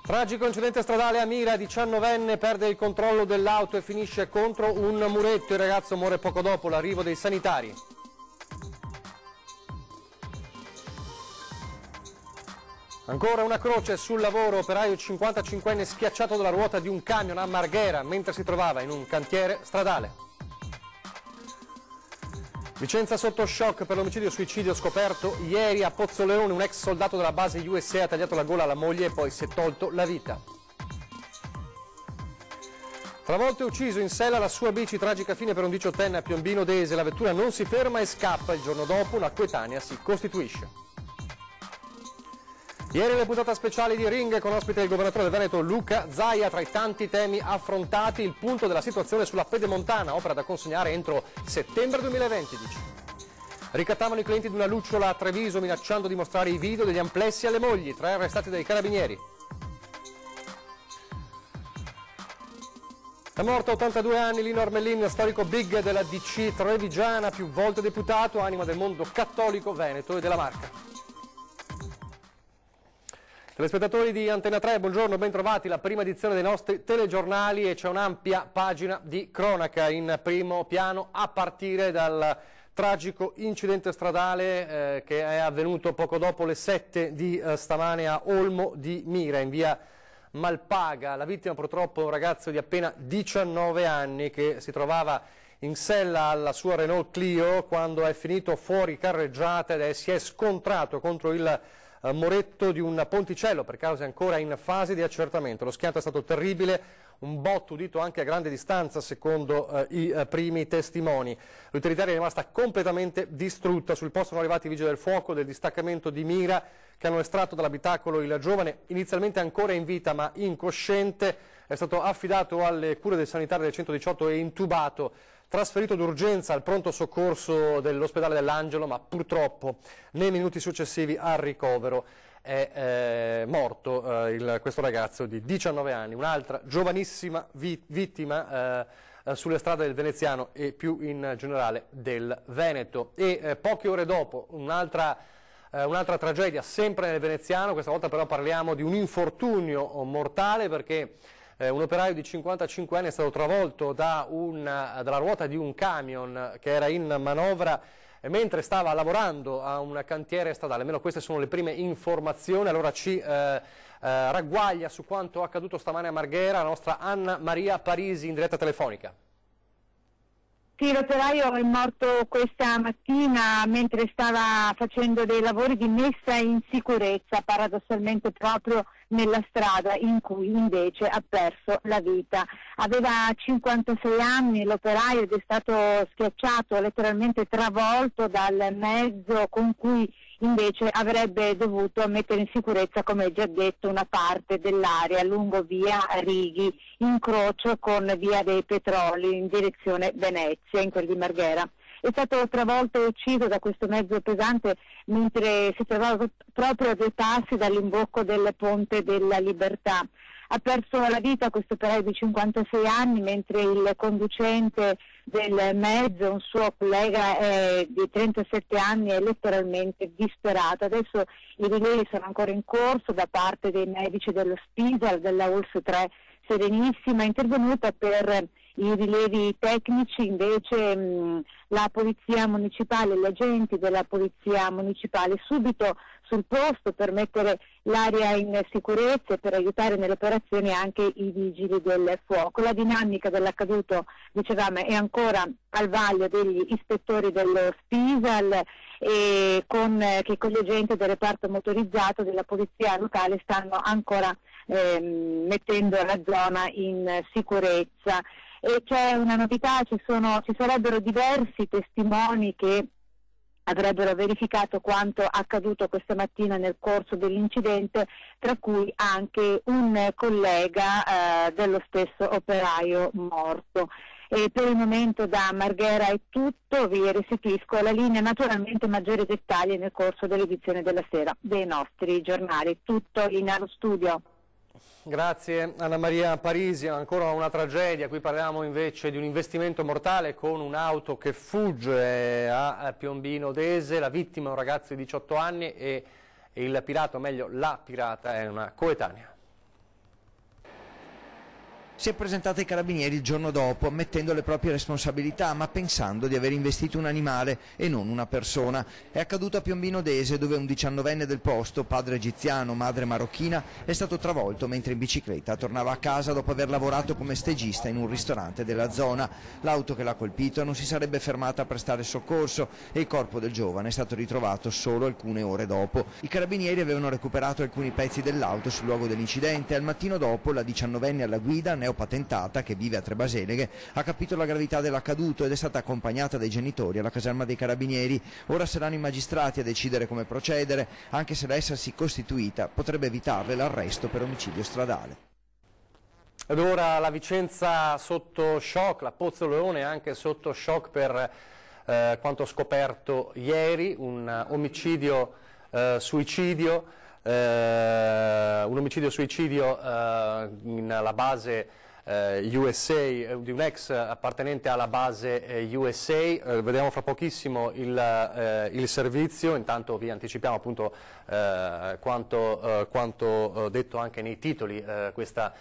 Tragico incidente stradale a Mira, 19enne perde il controllo dell'auto e finisce contro un muretto. Il ragazzo muore poco dopo l'arrivo dei sanitari. Ancora una croce sul lavoro, operaio 55enne schiacciato dalla ruota di un camion a Marghera mentre si trovava in un cantiere stradale. Vicenza sotto shock per l'omicidio-suicidio scoperto ieri a Pozzoleone. Un ex soldato della base USA ha tagliato la gola alla moglie e poi si è tolto la vita. Travolto e ucciso in sella la sua bici, tragica fine per un 18enne a Piombino Dese. La vettura non si ferma e scappa. Il giorno dopo una coetanea si costituisce. Ieri le puntate speciali di Ring con ospite il governatore del Veneto Luca Zaia. Tra i tanti temi affrontati il punto della situazione sulla Pedemontana, opera da consegnare entro settembre 2020, dice. Ricattavano i clienti di una lucciola a Treviso minacciando di mostrare i video degli amplessi alle mogli. 3 arrestati dai carabinieri. È morto a 82 anni Lino Armellin, storico big della DC trevigiana, più volte deputato, anima del mondo cattolico veneto e della Marca. Telespettatori di Antena 3, buongiorno, ben trovati, la prima edizione dei nostri telegiornali e c'è un'ampia pagina di cronaca in primo piano a partire dal tragico incidente stradale che è avvenuto poco dopo le 7 di stamane a Olmo di Mira, in via Malpaga. La vittima purtroppo è un ragazzo di appena 19 anni che si trovava in sella alla sua Renault Clio quando è finito fuori carreggiata e si è scontrato contro il muretto di un ponticello per cause ancora in fase di accertamento. Lo schianto è stato terribile, un botto udito anche a grande distanza secondo i primi testimoni. L'utilitaria è rimasta completamente distrutta. Sul posto sono arrivati i vigili del fuoco del distaccamento di Mira che hanno estratto dall'abitacolo il giovane, inizialmente ancora in vita ma incosciente. È stato affidato alle cure del sanitario del 118 e intubato, trasferito d'urgenza al pronto soccorso dell'ospedale dell'Angelo, ma purtroppo nei minuti successivi al ricovero è morto questo ragazzo di 19 anni, un'altra giovanissima vittima sulle strade del Veneziano e più in generale del Veneto. E poche ore dopo un'altra tragedia sempre nel Veneziano, questa volta però parliamo di un infortunio mortale perché un operaio di 55 anni è stato travolto dalla ruota di un camion che era in manovra mentre stava lavorando a un cantiere stradale. Almeno queste sono le prime informazioni. Allora ci ragguaglia su quanto accaduto stamane a Marghera la nostra Anna Maria Parisi in diretta telefonica. Sì, l'operaio è morto questa mattina mentre stava facendo dei lavori di messa in sicurezza, paradossalmente proprio nella strada in cui invece ha perso la vita. Aveva 56 anni l'operaio ed è stato schiacciato, letteralmente travolto dal mezzo con cui invece avrebbe dovuto mettere in sicurezza, come già detto, una parte dell'area lungo via Righi, incrocio con via dei Petroli in direzione Venezia, in quel di Marghera. È stato travolto e ucciso da questo mezzo pesante mentre si trovava proprio a 2 passi dall'imbocco del Ponte della Libertà. Ha perso la vita questo operaio di 56 anni mentre il conducente del mezzo, un suo collega di 37 anni, è letteralmente disperato. Adesso i rilievi sono ancora in corso da parte dei medici dello Spisal, della ULS 3 Serenissima. È intervenuta per i rilievi tecnici invece la polizia municipale, gli agenti della polizia municipale subito sul posto per mettere l'area in sicurezza e per aiutare nelle operazioni anche i vigili del fuoco. La dinamica dell'accaduto, dicevamo, è ancora al vaglio degli ispettori dello Spisal e che con gli agenti del reparto motorizzato della polizia locale stanno ancora mettendo la zona in sicurezza. E c'è una novità, ci sarebbero diversi testimoni che avrebbero verificato quanto accaduto questa mattina nel corso dell'incidente, tra cui anche un collega dello stesso operaio morto. E per il momento da Marghera è tutto, vi restituisco la linea, naturalmente maggiori dettagli nel corso dell'edizione della sera dei nostri giornali. Tutto in allo studio. Grazie Anna Maria Parisi. Ancora una tragedia, qui parliamo invece di un investimento mortale con un'auto che fugge a Piombino Dese. La vittima è un ragazzo di 18 anni e il pirata, o meglio la pirata, è una coetanea. Si è presentata ai carabinieri il giorno dopo, ammettendo le proprie responsabilità, ma pensando di aver investito un animale e non una persona. È accaduto a Piombino Dese, dove un 19enne del posto, padre egiziano, madre marocchina, è stato travolto mentre in bicicletta tornava a casa dopo aver lavorato come stagista in un ristorante della zona. L'auto che l'ha colpito non si sarebbe fermata a prestare soccorso e il corpo del giovane è stato ritrovato solo alcune ore dopo. I carabinieri avevano recuperato alcuni pezzi dell'auto sul luogo dell'incidente. Al mattino dopo la 19enne alla guida, neopatentata, che vive a Trebaseleghe, ha capito la gravità dell'accaduto ed è stata accompagnata dai genitori alla caserma dei carabinieri. Ora saranno i magistrati a decidere come procedere, anche se da essersi costituita potrebbe evitarle l'arresto per omicidio stradale. Ed ora la Vicenza sotto shock, la Pozzolleone anche sotto shock per quanto scoperto ieri, un omicidio suicidio. Un omicidio-suicidio nella base USA, di un ex appartenente alla base USA. Vedremo fra pochissimo il servizio. Intanto vi anticipiamo appunto quanto detto anche nei titoli, questa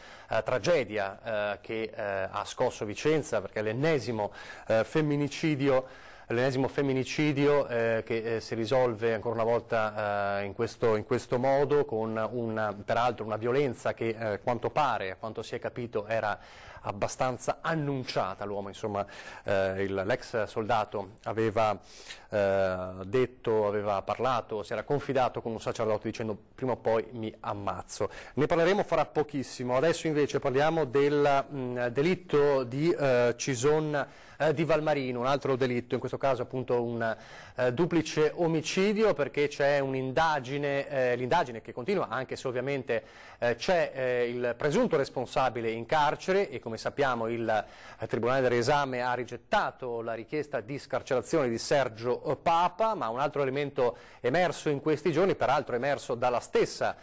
tragedia che ha scosso Vicenza, perché è l'ennesimo femminicidio che si risolve ancora una volta in questo modo, con peraltro una violenza che a quanto si è capito era abbastanza annunciata. L'uomo, insomma, l'ex soldato aveva parlato, si era confidato con un sacerdote dicendo: prima o poi mi ammazzo. Ne parleremo fra pochissimo. Adesso invece parliamo del delitto di Cison di Valmarino, un altro delitto, in questo caso appunto un duplice omicidio, perché c'è un'indagine, l'indagine che continua, anche se ovviamente c'è il presunto responsabile in carcere, e come sappiamo il Tribunale del Riesame ha rigettato la richiesta di scarcerazione di Sergio Papa. Ma un altro elemento emerso in questi giorni, peraltro emerso dalla stessa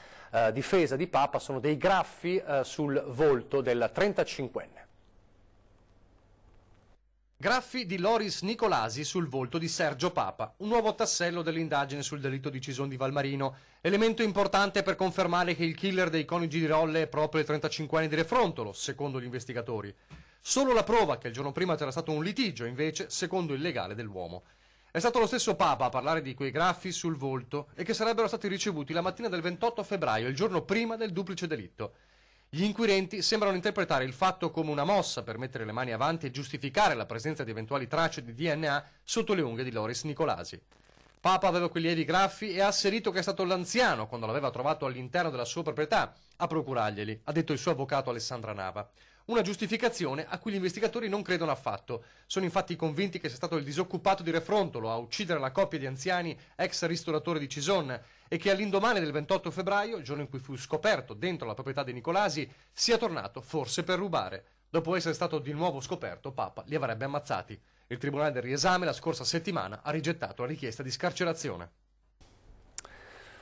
difesa di Papa, sono dei graffi sul volto del 35enne. Graffi di Loris Nicolasi sul volto di Sergio Papa, un nuovo tassello dell'indagine sul delitto di Cison di Valmarino, elemento importante per confermare che il killer dei coniugi di Rolle è proprio il 35enne di Refrontolo, secondo gli investigatori. Solo la prova che il giorno prima c'era stato un litigio, invece, secondo il legale dell'uomo. È stato lo stesso Papa a parlare di quei graffi sul volto e che sarebbero stati ricevuti la mattina del 28 febbraio, il giorno prima del duplice delitto. Gli inquirenti sembrano interpretare il fatto come una mossa per mettere le mani avanti e giustificare la presenza di eventuali tracce di DNA sotto le unghie di Loris Nicolasi. Papa aveva quei lievi graffi e ha asserito che è stato l'anziano, quando l'aveva trovato all'interno della sua proprietà, a procurarglieli, ha detto il suo avvocato Alessandra Nava. Una giustificazione a cui gli investigatori non credono affatto. Sono infatti convinti che sia stato il disoccupato di Refrontolo a uccidere la coppia di anziani ex ristoratore di Cison, e che all'indomani del 28 febbraio, il giorno in cui fu scoperto dentro la proprietà dei Nicolasi, sia tornato forse per rubare. Dopo essere stato di nuovo scoperto, Papa li avrebbe ammazzati. Il Tribunale del Riesame la scorsa settimana ha rigettato la richiesta di scarcerazione.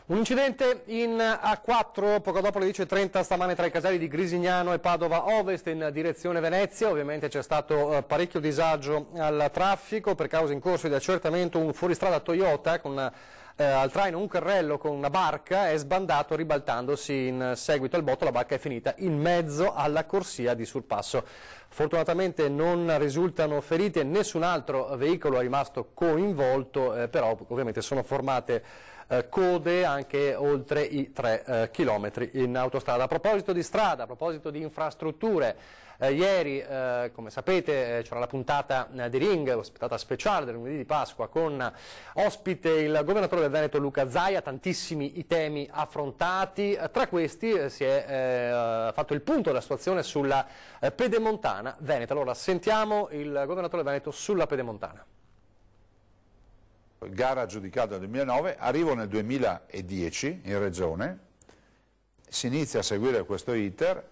Un incidente in A4 poco dopo le 10:30 stamane tra i caselli di Grisignano e Padova Ovest in direzione Venezia. Ovviamente c'è stato parecchio disagio al traffico per causa in corso di accertamento. Un fuoristrada Toyota con al traino un carrello con una barca è sbandato ribaltandosi in seguito al botto. La barca è finita in mezzo alla corsia di sorpasso. Fortunatamente non risultano feriti e nessun altro veicolo è rimasto coinvolto, però ovviamente sono formate code anche oltre i 3 chilometri in autostrada. A proposito di strada, a proposito di infrastrutture, ieri, come sapete, c'era la puntata di Ring, puntata speciale del lunedì di Pasqua, con ospite il governatore del Veneto Luca Zaia, tantissimi i temi affrontati. Tra questi si è fatto il punto della situazione sulla Pedemontana Veneta. Allora sentiamo il governatore del Veneto sulla Pedemontana. Gara aggiudicata nel 2009, arrivo nel 2010 in regione, si inizia a seguire questo iter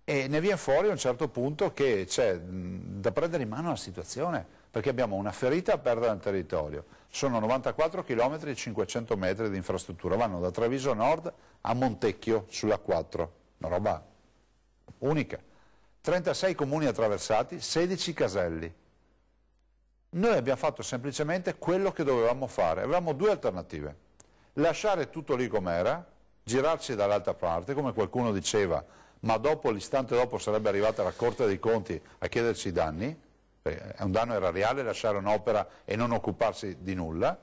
e ne viene fuori a un certo punto che c'è da prendere in mano la situazione, perché abbiamo una ferita a perdere nel territorio. Sono 94 km e 500 metri di infrastruttura, vanno da Treviso Nord a Montecchio sulla 4, una roba unica. 36 comuni attraversati, 16 caselli. Noi abbiamo fatto semplicemente quello che dovevamo fare, avevamo 2 alternative: lasciare tutto lì com'era, girarci dall'altra parte, come qualcuno diceva, ma dopo, l'istante dopo, sarebbe arrivata la Corte dei Conti a chiederci i danni, è un danno erariale lasciare un'opera e non occuparsi di nulla,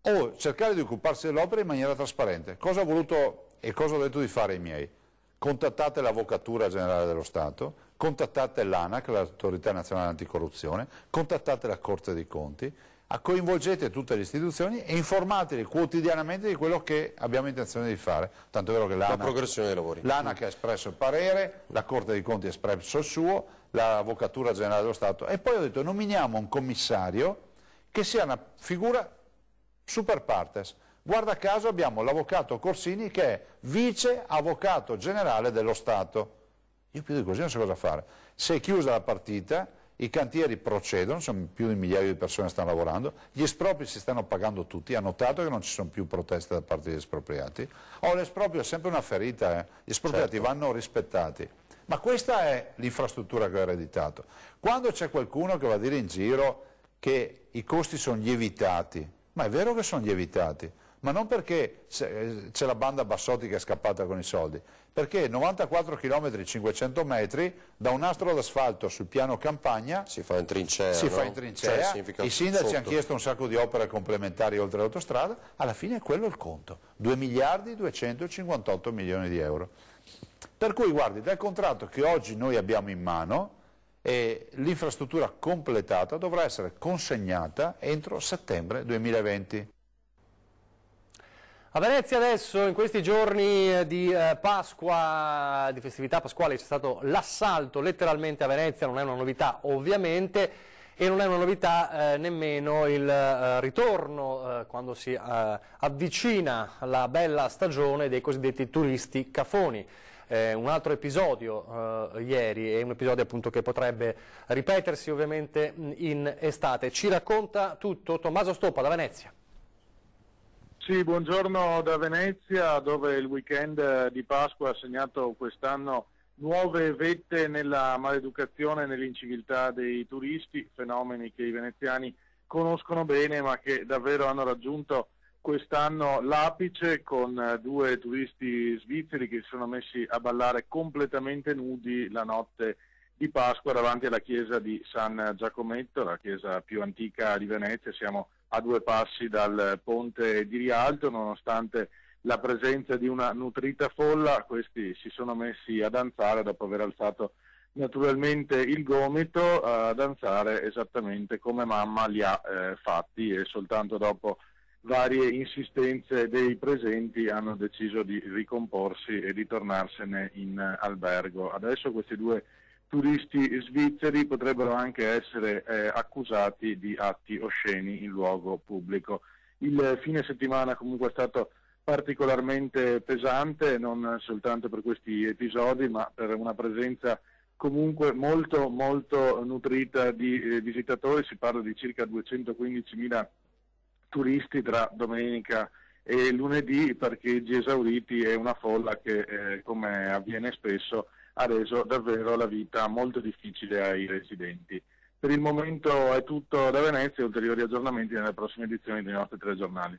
o cercare di occuparsi dell'opera in maniera trasparente. Cosa ho voluto e cosa ho detto di fare ai miei? Contattate l'Avvocatura Generale dello Stato, contattate l'ANAC, l'Autorità Nazionale Anticorruzione, contattate la Corte dei Conti, coinvolgete tutte le istituzioni e informateli quotidianamente di quello che abbiamo intenzione di fare. Tanto è vero che l'ANAC ha espresso il parere, la Corte dei Conti ha espresso il suo, l'Avvocatura Generale dello Stato, e poi ho detto nominiamo un commissario che sia una figura super partes. Guarda caso abbiamo l'avvocato Corsini che è vice avvocato generale dello Stato. Io più di così non so cosa fare. Si è chiusa la partita, i cantieri procedono, sono più di 1 migliaio di persone che stanno lavorando, gli espropri si stanno pagando tutti, ha notato che non ci sono più proteste da parte degli espropriati. L'esproprio è sempre una ferita, gli espropriati vanno rispettati. Ma questa è l'infrastruttura che ho ereditato. Quando c'è qualcuno che va a dire in giro che i costi sono lievitati, ma è vero che sono lievitati, ma non perché c'è la banda Bassotti che è scappata con i soldi, perché 94 km 500 metri da un nastro d'asfalto sul piano campagna si fa in trincea, i sindaci hanno chiesto un sacco di opere complementari oltre l'autostrada, alla fine quello è il conto, 2 miliardi 258 milioni di euro. Per cui guardi, dal contratto che oggi noi abbiamo in mano, l'infrastruttura completata dovrà essere consegnata entro settembre 2020. A Venezia adesso, in questi giorni di Pasqua, di festività pasquali, c'è stato l'assalto letteralmente a Venezia, non è una novità ovviamente, e non è una novità nemmeno il ritorno quando si avvicina la bella stagione dei cosiddetti turisti cafoni. Un altro episodio ieri, è un episodio appunto che potrebbe ripetersi ovviamente in estate. Ci racconta tutto Tommaso Stoppa da Venezia. Sì, buongiorno da Venezia, dove il weekend di Pasqua ha segnato quest'anno nuove vette nella maleducazione e nell'inciviltà dei turisti, fenomeni che i veneziani conoscono bene ma che davvero hanno raggiunto quest'anno l'apice con 2 turisti svizzeri che si sono messi a ballare completamente nudi la notte di Pasqua davanti alla chiesa di San Giacometto, la chiesa più antica di Venezia. Siamo a 2 passi dal ponte di Rialto. Nonostante la presenza di una nutrita folla, questi si sono messi a danzare dopo aver alzato naturalmente il gomito, a danzare esattamente come mamma li ha fatti, e soltanto dopo varie insistenze dei presenti hanno deciso di ricomporsi e di tornarsene in albergo. Adesso questi 2 turisti svizzeri potrebbero anche essere accusati di atti osceni in luogo pubblico. Il fine settimana comunque è stato particolarmente pesante, non soltanto per questi episodi, ma per una presenza comunque molto nutrita di visitatori. Si parla di circa 215.000 turisti tra domenica e lunedì, parcheggi esauriti e una folla che, come avviene spesso, ha reso davvero la vita molto difficile ai residenti. Per il momento è tutto da Venezia, ulteriori aggiornamenti nelle prossime edizioni dei nostri telegiornali.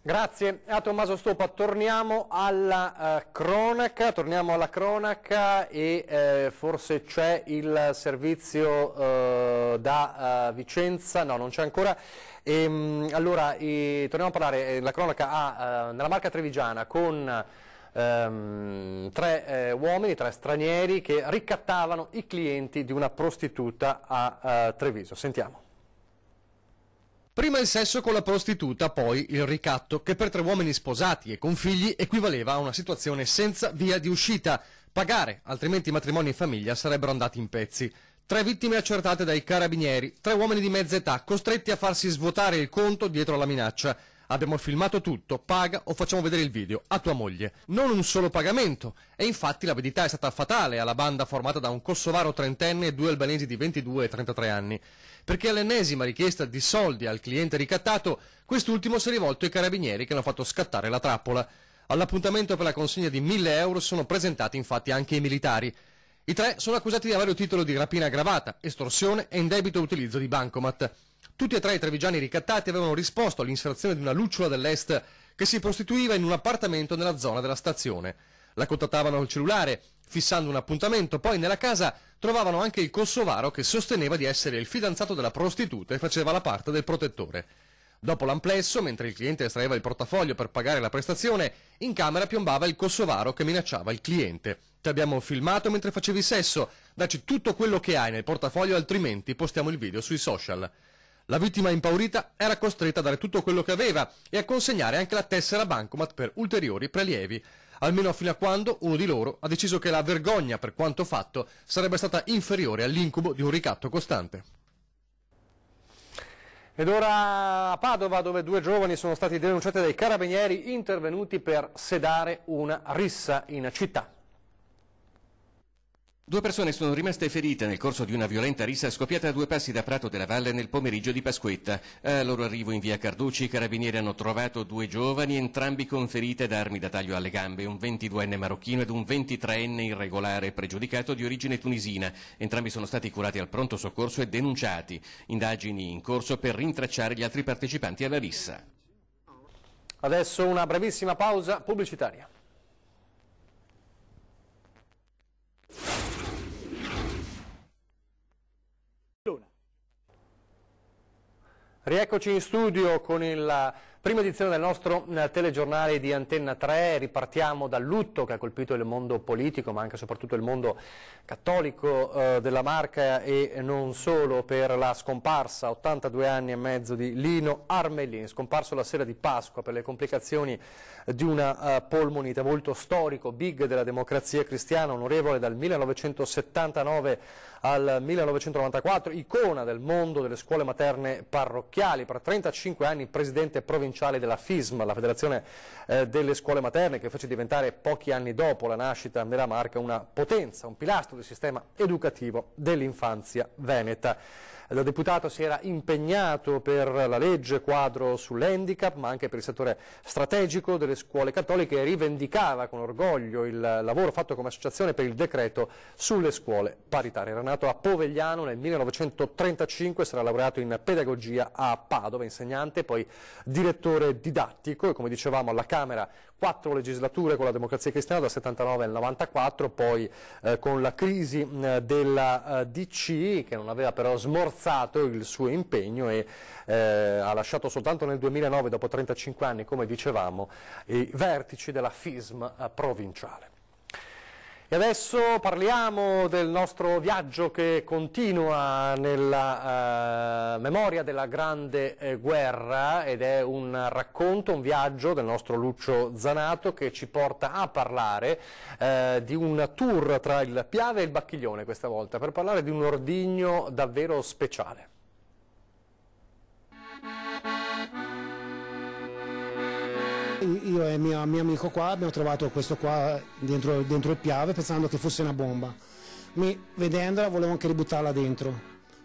Grazie a Tommaso Stoppa. Torniamo alla cronaca e forse c'è il servizio da Vicenza, no, non c'è ancora. Allora, torniamo a parlare, la cronaca nella Marca Trevigiana con 3 uomini, 3 stranieri che ricattavano i clienti di una prostituta a Treviso. Sentiamo. Prima il sesso con la prostituta, poi il ricatto, che per 3 uomini sposati e con figli equivaleva a una situazione senza via di uscita. Pagare, altrimenti i matrimoni in famiglia sarebbero andati in pezzi. 3 vittime accertate dai carabinieri, 3 uomini di mezza età costretti a farsi svuotare il conto dietro la minaccia. Abbiamo filmato tutto, paga o facciamo vedere il video a tua moglie. Non un solo pagamento, e infatti l'avidità è stata fatale alla banda formata da un kosovaro 30enne e 2 albanesi di 22 e 33 anni. Perché all'ennesima richiesta di soldi al cliente ricattato, quest'ultimo si è rivolto ai carabinieri che hanno fatto scattare la trappola. All'appuntamento per la consegna di 1.000 euro sono presentati infatti anche i militari. I 3 sono accusati di vario titolo di rapina aggravata, estorsione e indebito utilizzo di bancomat. Tutti e 3 i trevigiani ricattati avevano risposto all'inserzione di una lucciola dell'Est che si prostituiva in un appartamento nella zona della stazione. La contattavano al cellulare, fissando un appuntamento, poi nella casa trovavano anche il kosovaro che sosteneva di essere il fidanzato della prostituta e faceva la parte del protettore. Dopo l'amplesso, mentre il cliente estraeva il portafoglio per pagare la prestazione, in camera piombava il kosovaro che minacciava il cliente. Ti abbiamo filmato mentre facevi sesso, dacci tutto quello che hai nel portafoglio altrimenti postiamo il video sui social. La vittima impaurita era costretta a dare tutto quello che aveva e a consegnare anche la tessera bancomat per ulteriori prelievi, almeno fino a quando uno di loro ha deciso che la vergogna per quanto fatto sarebbe stata inferiore all'incubo di un ricatto costante. Ed ora a Padova, dove 2 giovani sono stati denunciati dai carabinieri intervenuti per sedare una rissa in città. 2 persone sono rimaste ferite nel corso di una violenta rissa scoppiata a 2 passi da Prato della Valle nel pomeriggio di Pasquetta. Al loro arrivo in via Carducci i carabinieri hanno trovato 2 giovani, entrambi con ferite ed armi da taglio alle gambe, un 22enne marocchino ed un 23enne irregolare pregiudicato di origine tunisina. Entrambi sono stati curati al pronto soccorso e denunciati. Indagini in corso per rintracciare gli altri partecipanti alla rissa. Adesso una brevissima pausa pubblicitaria. Rieccoci in studio con la prima edizione del nostro telegiornale di Antenna 3. Ripartiamo dal lutto che ha colpito il mondo politico, ma anche e soprattutto il mondo cattolico della Marca e non solo, per la scomparsa a 82 anni e mezzo di Lino Armellini, scomparso la sera di Pasqua per le complicazioni di una polmonite. Volto storico, big della democrazia cristiana, onorevole dal 1979 al 1994, icona del mondo delle scuole materne parrocchiali, per 35 anni presidente provinciale della FISM, la Federazione delle Scuole Materne, che fece diventare pochi anni dopo la nascita della Marca una potenza, un pilastro del sistema educativo dell'infanzia veneta. Il deputato si era impegnato per la legge quadro sull'handicap, ma anche per il settore strategico delle scuole cattoliche, e rivendicava con orgoglio il lavoro fatto come associazione per il decreto sulle scuole paritarie. Era nato a Povegliano nel 1935, sarà laureato in pedagogia a Padova, insegnante, poi direttore didattico e, come dicevamo, alla Camera 4 legislature con la Democrazia Cristiana dal 79 al 94, poi con la crisi della DC, che non aveva però smorzato il suo impegno, e ha lasciato soltanto nel 2009, dopo 35 anni, come dicevamo, i vertici della FISM provinciale. E adesso parliamo del nostro viaggio che continua nella memoria della Grande Guerra, ed è un racconto, un viaggio del nostro Lucio Zanato che ci porta a parlare di un tour tra il Piave e il Bacchiglione questa volta, per parlare di un ordigno davvero speciale. Io e il mio amico qua abbiamo trovato questo qua dentro il Piave pensando che fosse una bomba. Vedendola volevo anche ributtarla dentro,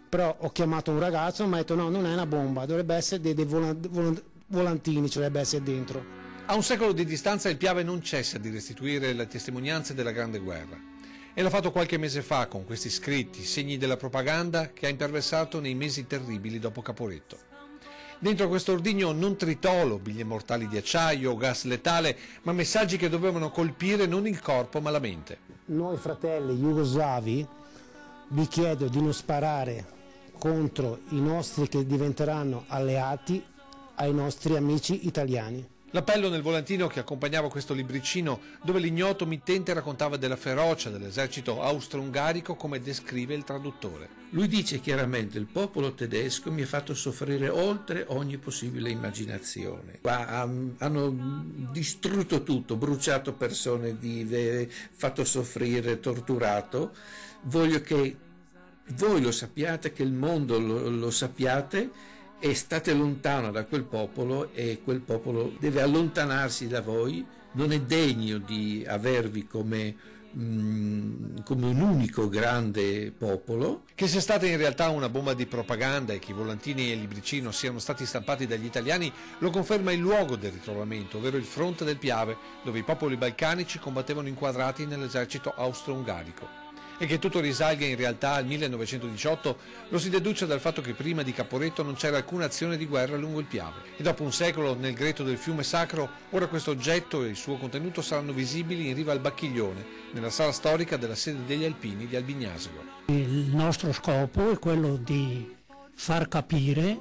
però ho chiamato un ragazzo e mi ha detto no, non è una bomba, dovrebbe essere dei volantini, ci dovrebbe essere dentro. A un secolo di distanza il Piave non cessa di restituire le testimonianze della Grande Guerra. E l'ha fatto qualche mese fa con questi scritti, segni della propaganda che ha imperversato nei mesi terribili dopo Caporetto. Dentro questo ordigno non tritolo, biglie mortali di acciaio, gas letale, ma messaggi che dovevano colpire non il corpo ma la mente. Noi fratelli jugoslavi vi chiedo di non sparare contro i nostri che diventeranno alleati ai nostri amici italiani. L'appello nel volantino che accompagnava questo libricino, dove l'ignoto mittente raccontava della ferocia dell'esercito austro-ungarico come descrive il traduttore. Lui dice chiaramente: il popolo tedesco mi ha fatto soffrire oltre ogni possibile immaginazione. Hanno distrutto tutto, bruciato persone vive, fatto soffrire, torturato. Voglio che voi lo sappiate, che il mondo lo sappiate, e state lontano da quel popolo, e quel popolo deve allontanarsi da voi, non è degno di avervi come un unico grande popolo. Che sia stata in realtà una bomba di propaganda e che i volantini e il libricino siano stati stampati dagli italiani lo conferma il luogo del ritrovamento, ovvero il fronte del Piave, dove i popoli balcanici combattevano inquadrati nell'esercito austro-ungarico. E che tutto risalga in realtà al 1918 lo si deduce dal fatto che prima di Caporetto non c'era alcuna azione di guerra lungo il Piave. E dopo un secolo nel greto del fiume Sacro, ora questo oggetto e il suo contenuto saranno visibili in riva al Bacchiglione, nella sala storica della sede degli Alpini di Albignasego. Il nostro scopo è quello di far capire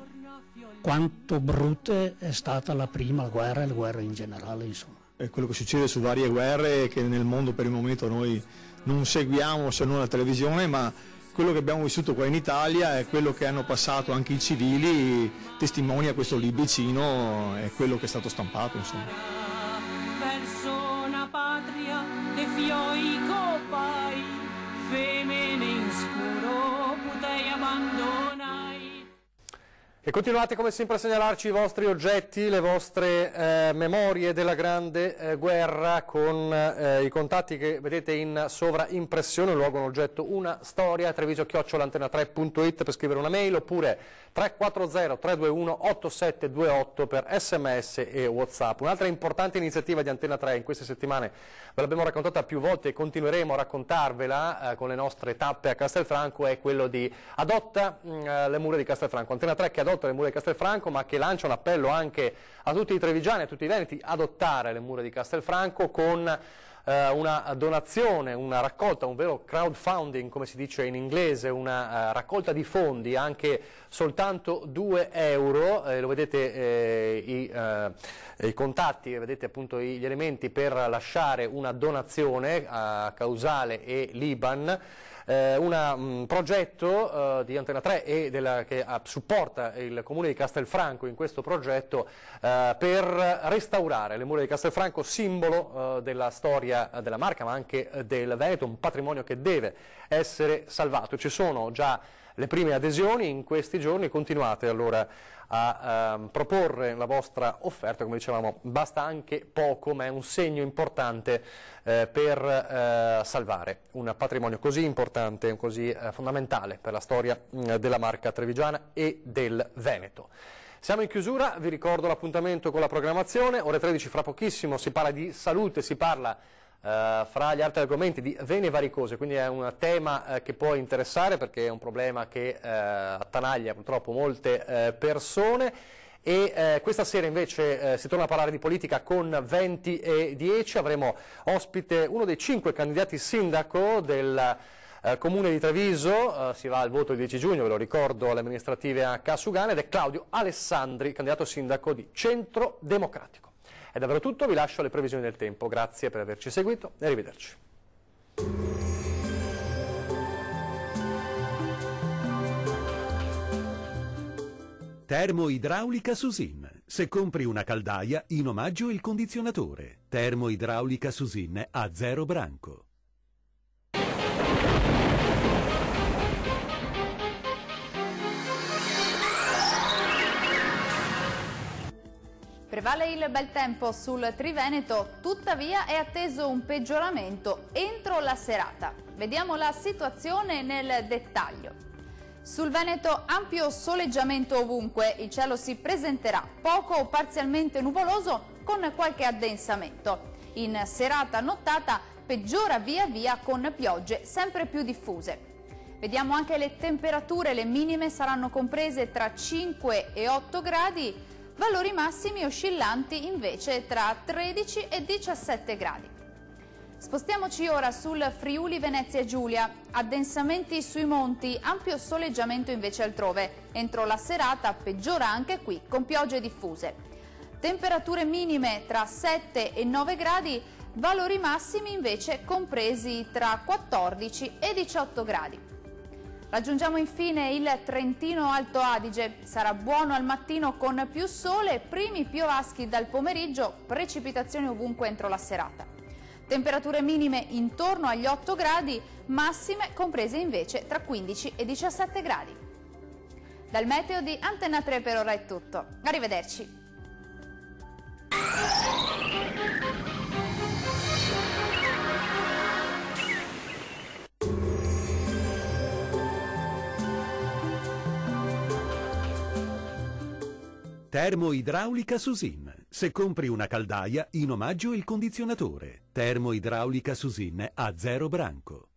quanto brutta è stata la prima guerra e le guerre in generale, insomma. È quello che succede su varie guerre che nel mondo per il momento noi non seguiamo se non la televisione, ma quello che abbiamo vissuto qua in Italia è quello che hanno passato anche i civili, testimonia questo libricino, è quello che è stato stampato, insomma. Verso una patria de fioi copai, femmine in scuro potei abbandonai. E continuate come sempre a segnalarci i vostri oggetti, le vostre memorie della grande guerra con i contatti che vedete in sovraimpressione, un luogo, un oggetto, una storia, treviso@antena3.it per scrivere una mail, oppure 340-321-8728 per sms e WhatsApp. Un'altra importante iniziativa di Antena 3 in queste settimane ve l'abbiamo raccontata più volte e continueremo a raccontarvela con le nostre tappe a Castelfranco, è quello di Adotta le mura di Castelfranco. Antena 3 che adotta le mura di Castelfranco, ma che lancia un appello anche a tutti i trevigiani, a tutti i veneti, adottare le mura di Castelfranco con una donazione, una raccolta, un vero crowdfunding, come si dice in inglese, una raccolta di fondi, anche soltanto 2 euro, lo vedete i contatti, vedete appunto gli elementi per lasciare una donazione a Causale e l'Iban. Un progetto di Antena 3 e che supporta il comune di Castelfranco in questo progetto per restaurare le mura di Castelfranco, simbolo della storia della Marca ma anche del Veneto, un patrimonio che deve essere salvato. Ci sono già le prime adesioni in questi giorni, continuate allora a proporre la vostra offerta, come dicevamo basta anche poco ma è un segno importante per salvare un patrimonio così importante, così fondamentale per la storia della Marca trevigiana e del Veneto. Siamo in chiusura, vi ricordo l'appuntamento con la programmazione, ore 13 fra pochissimo si parla di salute, si parla fra gli altri argomenti di vene varicose, quindi è un tema che può interessare perché è un problema che attanaglia purtroppo molte persone. E questa sera invece si torna a parlare di politica con 20 e 10, avremo ospite uno dei 5 candidati sindaco del Comune di Treviso, si va al voto il 10 giugno, ve lo ricordo, alle amministrative a Casugana, ed è Claudio Alessandri, candidato sindaco di Centro Democratico. È davvero tutto, vi lascio alle previsioni del tempo, grazie per averci seguito e arrivederci. Termoidraulica Susin. Se compri una caldaia, in omaggio il condizionatore. Termoidraulica Susin a 0 branco. Prevale il bel tempo sul Triveneto, tuttavia è atteso un peggioramento entro la serata. Vediamo la situazione nel dettaglio. Sul Veneto ampio soleggiamento ovunque, il cielo si presenterà poco o parzialmente nuvoloso con qualche addensamento. In serata nottata peggiora via via con piogge sempre più diffuse. Vediamo anche le temperature, le minime saranno comprese tra 5 e 8 gradi, valori massimi oscillanti invece tra 13 e 17 gradi. Spostiamoci ora sul Friuli Venezia Giulia, addensamenti sui monti, ampio soleggiamento invece altrove. Entro la serata peggiora anche qui con piogge diffuse. Temperature minime tra 7 e 9 gradi, valori massimi invece compresi tra 14 e 18 gradi. Raggiungiamo infine il Trentino Alto Adige, sarà buono al mattino con più sole, primi piovaschi dal pomeriggio, precipitazioni ovunque entro la serata. Temperature minime intorno agli 8 gradi, massime comprese invece tra 15 e 17 gradi. Dal meteo di Antena 3 per ora è tutto, arrivederci. Termoidraulica Susin. Se compri una caldaia, in omaggio il condizionatore. Termoidraulica Susin a 0 branco.